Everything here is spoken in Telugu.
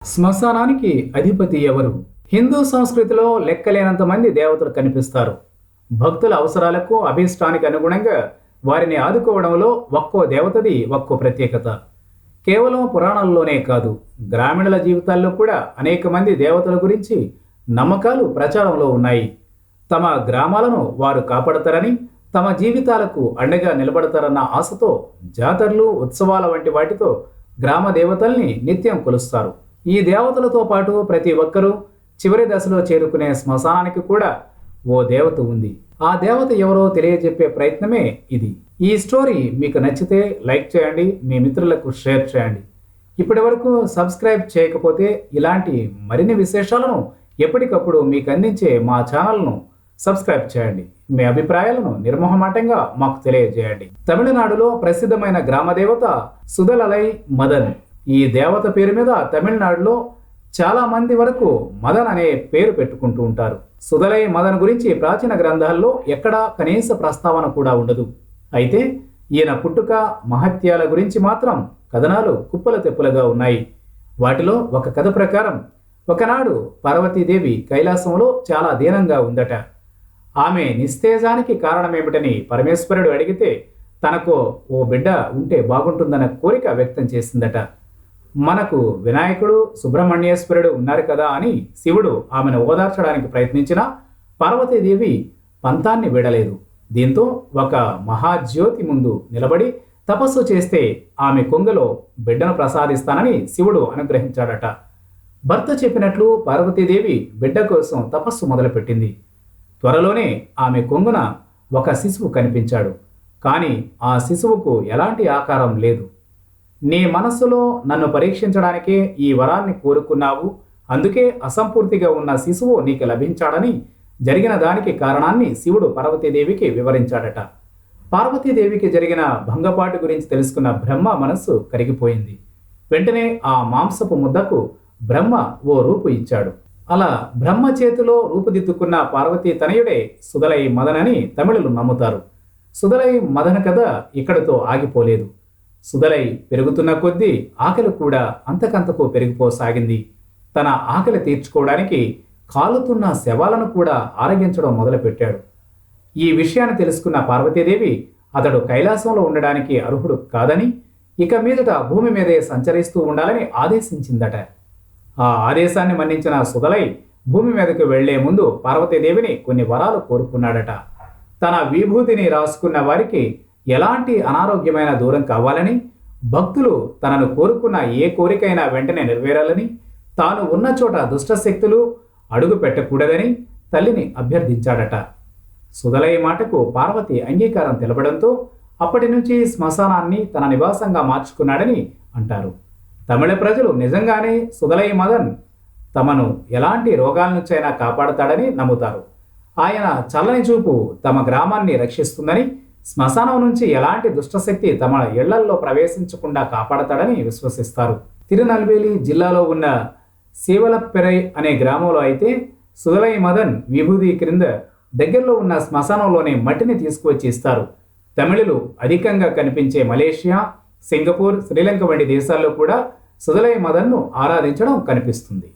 శ్మశానానికి అధిపతి ఎవరు? హిందూ సంస్కృతిలో లెక్కలేనంత మంది దేవతలు కనిపిస్తారు. భక్తుల అవసరాలకు, అభీష్టానికి అనుగుణంగా వారిని ఆదుకోవడంలో ఒక్కో దేవతది ఒక్కో ప్రత్యేకత. కేవలం పురాణాల్లోనే కాదు, గ్రామీణుల జీవితాల్లో కూడా అనేక మంది దేవతల గురించి నమ్మకాలు ప్రచారంలో ఉన్నాయి. తమ గ్రామాలను వారు కాపాడతారని, తమ జీవితాలకు అండగా నిలబడతారన్న ఆశతో జాతరలు, ఉత్సవాల వంటి వాటితో గ్రామ దేవతల్ని నిత్యం కొలుస్తారు. ఈ దేవతలతో పాటు ప్రతి ఒక్కరూ చివరి దశలో చేరుకునే శ్మశానానికి కూడా ఓ దేవత ఉంది. ఆ దేవత ఎవరో తెలియజెప్పే ప్రయత్నమే ఇది. ఈ స్టోరీ మీకు నచ్చితే లైక్ చేయండి, మీ మిత్రులకు షేర్ చేయండి. ఇప్పటి వరకు సబ్స్క్రైబ్ చేయకపోతే ఇలాంటి మరిన్ని విశేషాలను ఎప్పటికప్పుడు మీకు అందించే మా ఛానల్ను సబ్స్క్రైబ్ చేయండి. మీ అభిప్రాయాలను నిర్మోహమాటంగా మాకు తెలియజేయండి. తమిళనాడులో ప్రసిద్ధమైన గ్రామ దేవత సుదలై మదన్. ఈ దేవత పేరు మీద తమిళనాడులో చాలా మంది వరకు మదన్ అనే పేరు పెట్టుకుంటూ ఉంటారు. సుదలై మదన్ గురించి ప్రాచీన గ్రంథాల్లో ఎక్కడా కనీస ప్రస్తావన కూడా ఉండదు. అయితే ఈయన పుట్టుక, మహత్యాల గురించి మాత్రం కథనాలు కుప్పల తెప్పులుగా ఉన్నాయి. వాటిలో ఒక కథ ప్రకారం ఒకనాడు పార్వతీదేవి కైలాసంలో చాలా దీనంగా ఉందట. ఆమె నిస్తేజానికి కారణమేమిటని పరమేశ్వరుడు అడిగితే తనకు ఓ బిడ్డ ఉంటే బాగుంటుందన్న కోరిక వ్యక్తం చేసిందట. మనకు వినాయకుడు, సుబ్రహ్మణ్యేశ్వరుడు ఉన్నారు కదా అని శివుడు ఆమెను ఓదార్చడానికి ప్రయత్నించినా పార్వతీదేవి పంతాన్ని విడలేదు. దీంతో ఒక మహాజ్యోతి ముందు నిలబడి తపస్సు చేస్తే ఆమె కొంగలో బిడ్డను ప్రసాదిస్తానని శివుడు అనుగ్రహించాడట. భర్త చెప్పినట్లు పార్వతీదేవి బిడ్డ కోసం తపస్సు మొదలుపెట్టింది. త్వరలోనే ఆమె కొంగున ఒక శిశువు కనిపించాడు. కానీ ఆ శిశువుకు ఎలాంటి ఆకారం లేదు. నీ మనస్సులో నన్ను పరీక్షించడానికే ఈ వరాన్ని కోరుకున్నావు, అందుకే అసంపూర్తిగా ఉన్న శిశువు నీకు లభించాడని జరిగిన దానికి కారణాన్ని శివుడు పార్వతీదేవికి వివరించాడట. పార్వతీదేవికి జరిగిన భంగపాటు గురించి తెలుసుకున్న బ్రహ్మ మనస్సు కరిగిపోయింది. వెంటనే ఆ మాంసపు ముద్దకు బ్రహ్మ ఓ రూపు ఇచ్చాడు. అలా బ్రహ్మ చేతిలో రూపుదిద్దుకున్న పార్వతీ తనయుడే సుదలై మదన్ అని తమిళులు నమ్ముతారు. సుదలై మదన్ కథ ఇక్కడితో ఆగిపోలేదు. సుదలై పెరుగుతున్న కొద్దీ ఆకలి కూడా అంతకంతకు పెరిగిపోసాగింది. తన ఆకలి తీర్చుకోవడానికి కాలుతున్న శవాలను కూడా ఆరగించడం మొదలుపెట్టాడు. ఈ విషయాన్ని తెలుసుకున్న పార్వతీదేవి అతడు కైలాసంలో ఉండడానికి అర్హుడు కాదని, ఇక మీదట భూమి మీదే సంచరిస్తూ ఉండాలని ఆదేశించిందట. ఆ ఆదేశాన్ని మన్నించిన సుదలై భూమి మీదకు వెళ్లే ముందు పార్వతీదేవిని కొన్ని వరాలు కోరుకున్నాడట. తన విభూతిని రాసుకున్న వారికి ఎలాంటి అనారోగ్యమైన దూరం కావాలని, భక్తులు తనను కోరుకున్న ఏ కోరికైనా వెంటనే నెరవేరాలని, తాను ఉన్న చోట దుష్టశక్తులు అడుగు పెట్టకూడదని తల్లిని అభ్యర్థించాడట. సుదలై మాటకు పార్వతి అంగీకారం తెలపడంతో అప్పటి నుంచి శ్మశానాన్ని తన నివాసంగా మార్చుకున్నాడని అంటారు. తమిళ ప్రజలు నిజంగానే సుదలై మదన్ తమను ఎలాంటి రోగాల నుంచైనా కాపాడతాడని నమ్ముతారు. ఆయన చల్లని చూపు తమ గ్రామాన్ని రక్షిస్తుందని, శ్మశానం నుంచి ఎలాంటి దుష్టశక్తి తమ ఇళ్లల్లో ప్రవేశించకుండా కాపాడతాడని విశ్వసిస్తారు. తిరునల్వేలి జిల్లాలో ఉన్న శీవలప్పెరై అనే గ్రామంలో అయితే సుదలై మదన్ విభూది క్రింద దగ్గరలో ఉన్న శ్మశానంలోనే మట్టిని తీసుకువచ్చి ఇస్తారు. తమిళులు అధికంగా కనిపించే మలేషియా, సింగపూర్, శ్రీలంక వంటి దేశాల్లో కూడా సుదలై మదన్ను ఆరాధించడం కనిపిస్తుంది.